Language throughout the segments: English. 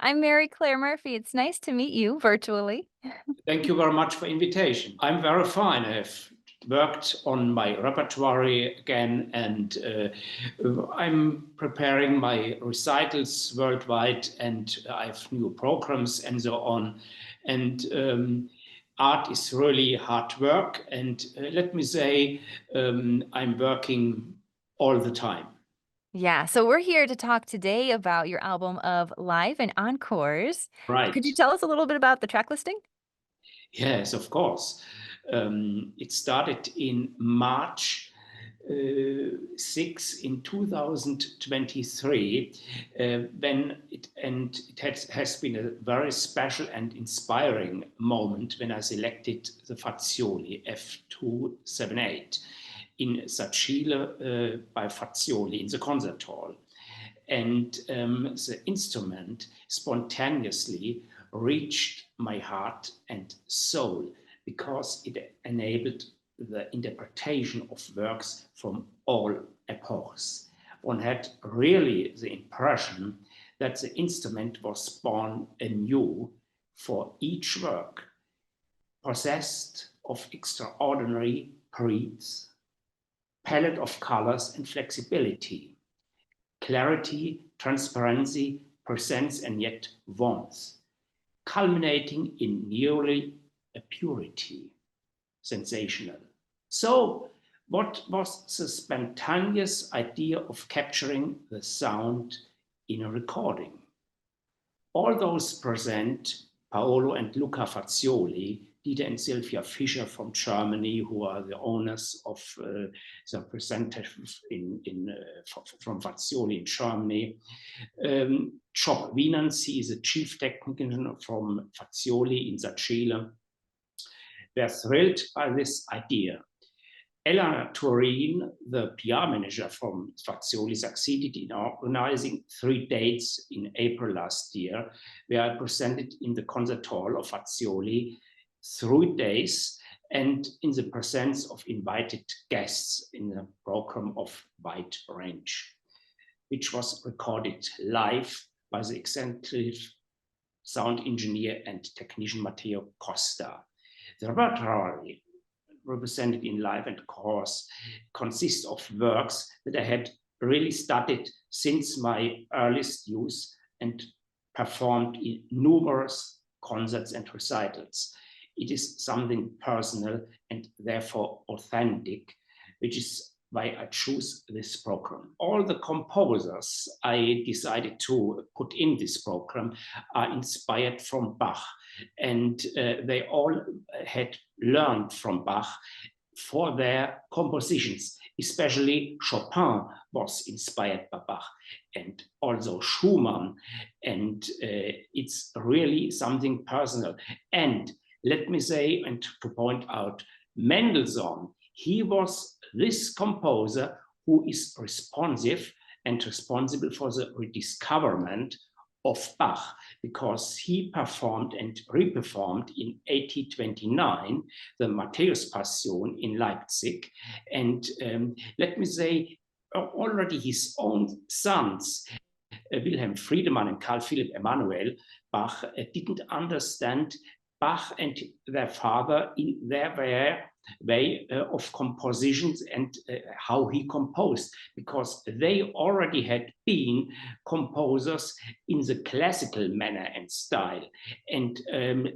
I'm Mary Claire Murphy. It's nice to meet you virtually. Thank you very much for invitation. I'm very fine. I've worked on my repertoire again, and I'm preparing my recitals worldwide, and I have new programs and so on. And art is really hard work, and let me say, I'm working all the time. Yeah, so we're here to talk today about your album of Live and Encores. Could you Right. tell us a little bit about the track listing? Yes, of course. It started in March 6 in 2023, has been a very special and inspiring moment when I selected the Fazioli F278 in Sacile by Fazioli in the concert hall. And the instrument spontaneously reached my heart and soul because it enabled the interpretation of works from all epochs. One had really the impression that the instrument was born anew for each work, possessed of extraordinary breadth, palette of colors and flexibility, clarity, transparency, presence, and yet warmth, culminating in nearly a purity, sensational. So, what was the spontaneous idea of capturing the sound in a recording? All those present, Paolo and Luca Fazioli, Dieter and Sylvia Fischer from Germany, who are the owners of the representative from Fazioli in Germany. Job Wienancy is a chief technician from Fazioli in Sacile. They're thrilled by this idea. Elena Turin, the PR manager from Fazioli, succeeded in organizing 3 dates in April last year, where I presented in the concert hall of Fazioli 3 days and in the presence of invited guests in a program of wide range, which was recorded live by the eccentric sound engineer and technician Matteo Costa. The repertoire represented in Live and Encores consists of works that I had really studied since my earliest youth and performed in numerous concerts and recitals. It is something personal and therefore authentic, which is why I choose this program. All the composers I decided to put in this program are inspired from Bach, and they all had learned from Bach for their compositions. Especially Chopin was inspired by Bach, and also Schumann, and it's really something personal. And let me say, and to point out, Mendelssohn, he was this composer who is responsive and responsible for the rediscoverment of Bach, because he performed and reperformed in 1829 the Matthäus Passion in Leipzig. And let me say, already his own sons, Wilhelm Friedemann and Carl Philipp Emanuel Bach, didn't understand Bach and their father in their way of compositions and how he composed, because they already had been composers in the classical manner and style. And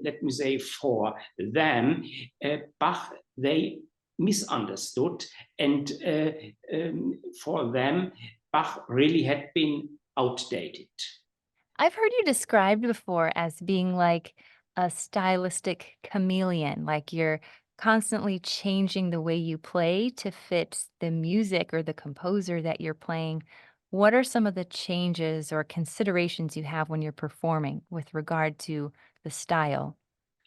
let me say, for them, Bach, they misunderstood, and for them, Bach really had been outdated. I've heard you described before as being like a stylistic chameleon, like you're constantly changing the way you play to fit the music or the composer that you're playing. What are some of the changes or considerations you have when you're performing with regard to the style?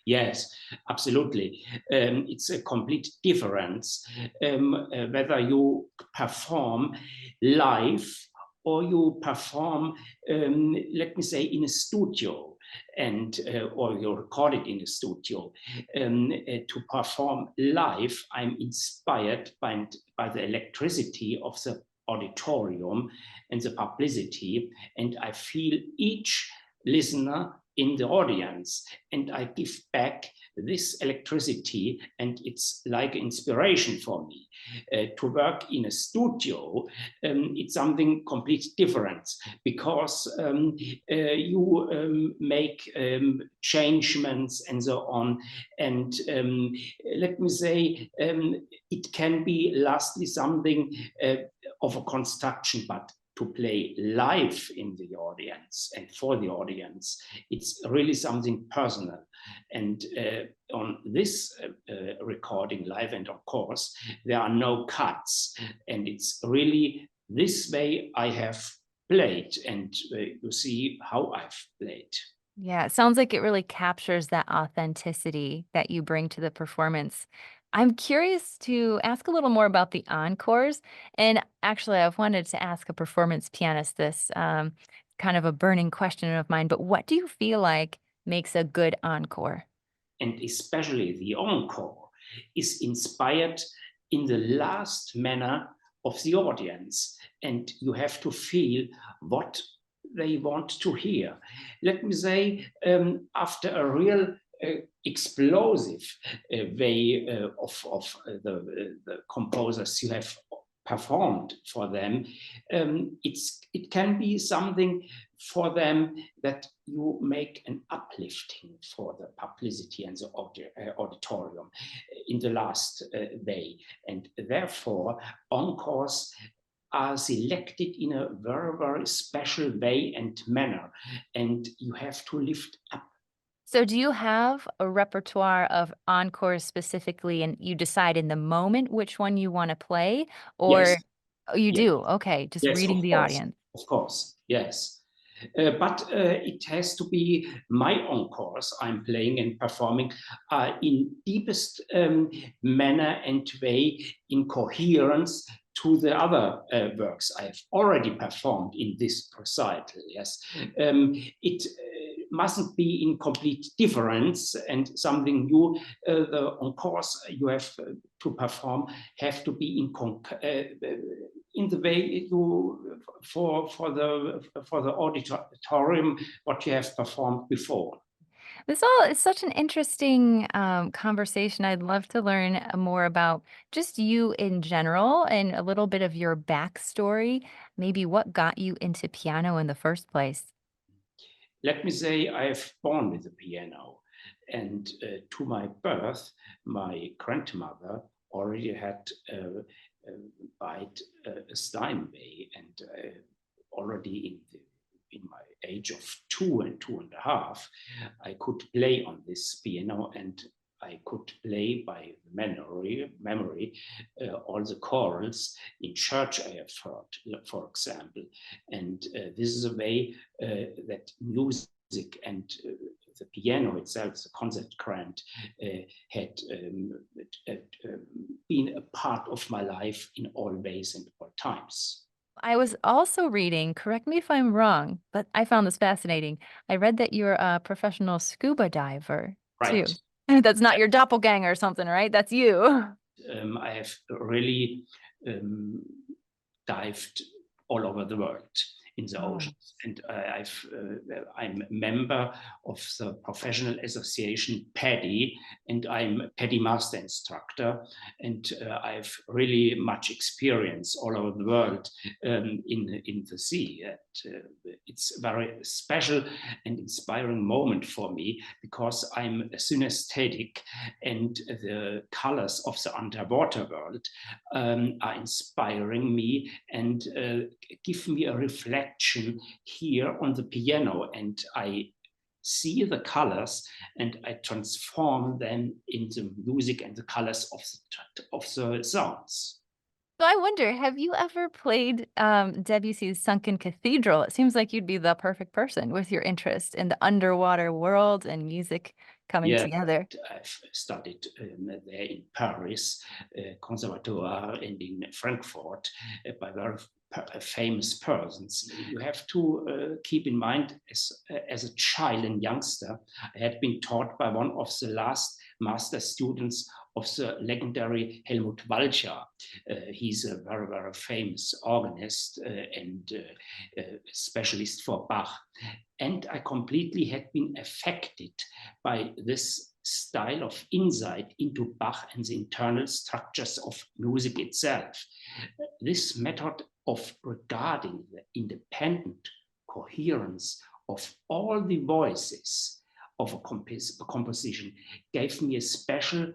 Yes, absolutely. It's a complete difference whether you perform live or you perform, let me say, in a studio, and or you record it in a studio. To perform live, I'm inspired by the electricity of the auditorium and the publicity, and I feel each listener in the audience, and I give back this electricity, and it's like inspiration for me. To work in a studio, it's something completely different, because you make changements and so on, and let me say, it can be lastly something of a construction, but to play live in the audience and for the audience, it's really something personal. And on this recording, live and of course, there are no cuts. And it's really this way I have played, and you see how I've played. Yeah, it sounds like it really captures that authenticity that you bring to the performance. I'm curious to ask a little more about the encores. And actually, I've wanted to ask a performance pianist this, kind of a burning question of mine, but what do you feel like makes a good encore? And especially the encore is inspired in the last manner of the audience, and you have to feel what they want to hear. Let me say, after a real explosive way of the composers you have performed for them, it can be something for them that you make an uplifting for the publicity and the auditorium in the last day. And therefore, encores are selected in a very, very special way and manner. And you have to lift up. So, do you have a repertoire of encores specifically, and you decide in the moment which one you want to play, Yes, or oh, you yes, do? Okay, just yes, reading the audience. of course, yes. But it has to be my encores I'm playing and performing in deepest manner and way in coherence to the other works I've already performed in this recital. Yes, it mustn't be in complete difference and something new. The encores you have to perform have to be in the way you for the auditorium what you have performed before. This all is such an interesting conversation. I'd love to learn more about just you in general and a little bit of your backstory. Maybe what got you into piano in the first place. Let me say I've born with the piano, and to my birth, my grandmother already had bought a Steinway, and already in my age of 2 and 2.5, I could play on this piano, and I could play by memory all the chorals in church I have heard, for example. And this is a way that music and the piano itself, the concert grand, had been a part of my life in all ways and all times. I was also reading, correct me if I'm wrong, but I found this fascinating. I read that you're a professional scuba diver Right. too. That's not your doppelganger or something, right? That's you. I have really um, dived all over the world in the Oh. oceans. And I'm a member of the professional association PADI, and I'm a PADI master instructor. And I've really much experience all over the world in the sea. And, it's a very special and inspiring moment for me, because I'm a synesthetic, and the colors of the underwater world are inspiring me and give me a reflection here on the piano. And I see the colors and I transform them into music and the colors of the sounds. So I wonder, have you ever played Debussy's Sunken Cathedral? It seems like you'd be the perfect person with your interest in the underwater world and music coming Yeah, together. I've studied there in Paris, Conservatoire, and in Frankfurt by very famous persons. You have to keep in mind, as a child and youngster, I had been taught by one of the last master students of the legendary Helmut Walcher. He's a very, very famous organist and specialist for Bach. And I completely had been affected by this style of insight into Bach and the internal structures of music itself. This method of regarding the independent coherence of all the voices of a composition gave me a special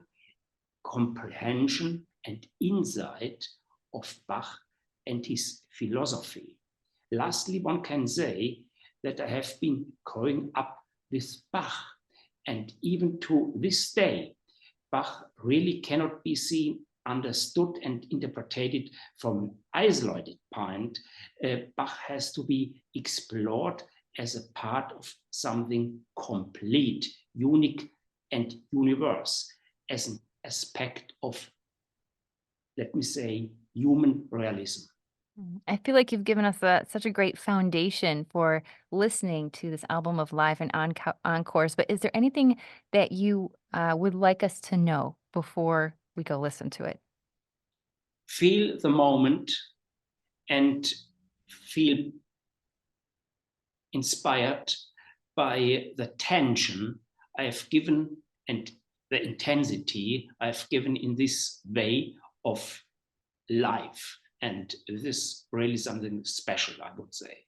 comprehension and insight of Bach and his philosophy. Lastly, one can say that I have been growing up with Bach, and even to this day, Bach really cannot be seen, understood, and interpreted from an isolated point. Bach has to be explored as a part of something complete, unique, and universe, as an aspect of, let me say, human realism. I feel like you've given us such a great foundation for listening to this album of live and encores. But is there anything that you would like us to know before we go listen to it? Feel the moment and feel inspired by the tension I have given and the intensity I've given in this way of life. And this is really something special, I would say.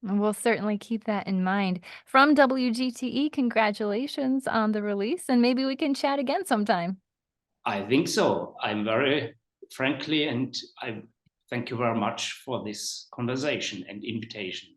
And we'll certainly keep that in mind. From WGTE, congratulations on the release, and maybe we can chat again sometime. I think so. I'm very frankly, and I thank you very much for this conversation and invitation.